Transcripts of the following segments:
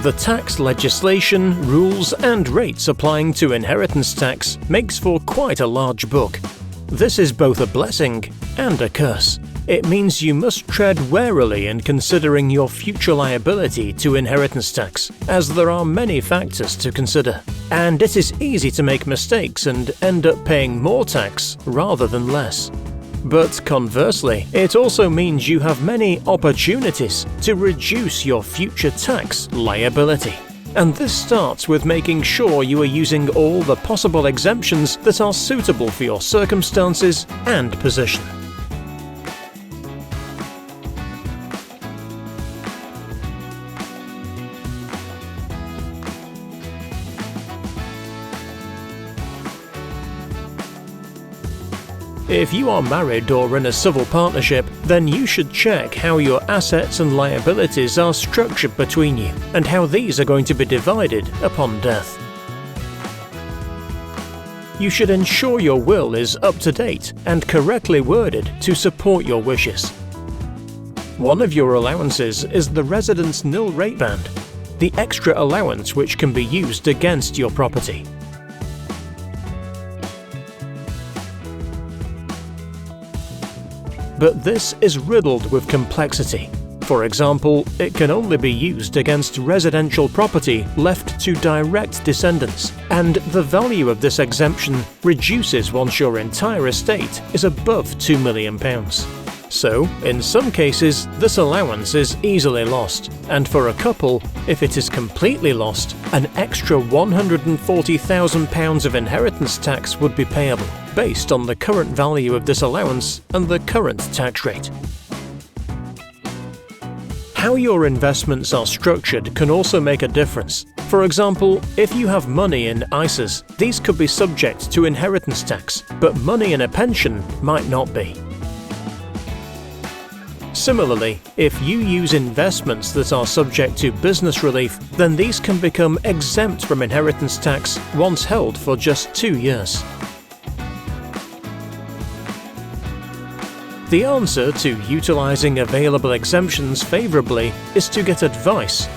The tax legislation, rules and rates applying to inheritance tax makes for quite a large book. This is both a blessing and a curse. It means you must tread warily in considering your future liability to inheritance tax, as there are many factors to consider. And it is easy to make mistakes and end up paying more tax rather than less. But conversely, it also means you have many opportunities to reduce your future tax liability. And this starts with making sure you are using all the possible exemptions that are suitable for your circumstances and position. If you are married or in a civil partnership, then you should check how your assets and liabilities are structured between you and how these are going to be divided upon death. You should ensure your will is up to date and correctly worded to support your wishes. One of your allowances is the residence nil rate band, the extra allowance which can be used against your property. But this is riddled with complexity. For example, it can only be used against residential property left to direct descendants, and the value of this exemption reduces once your entire estate is above £2 million. So, in some cases, this allowance is easily lost, and for a couple, if it is completely lost, an extra £140,000 of inheritance tax would be payable, based on the current value of this allowance and the current tax rate. How your investments are structured can also make a difference. For example, if you have money in ISAs, these could be subject to inheritance tax, but money in a pension might not be. Similarly, if you use investments that are subject to business relief, then these can become exempt from inheritance tax once held for just 2 years. The answer to utilizing available exemptions favorably is to get advice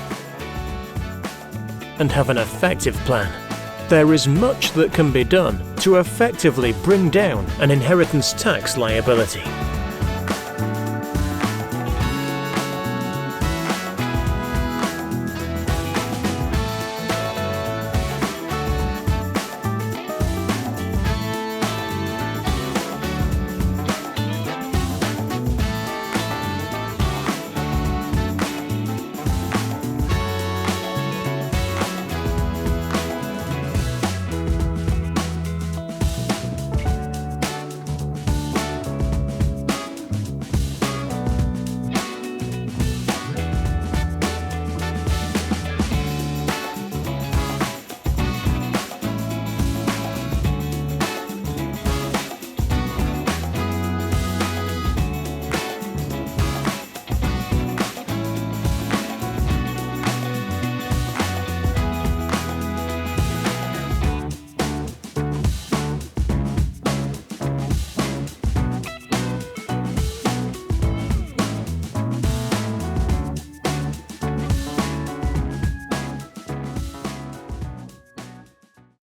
and have an effective plan. There is much that can be done to effectively bring down an inheritance tax liability.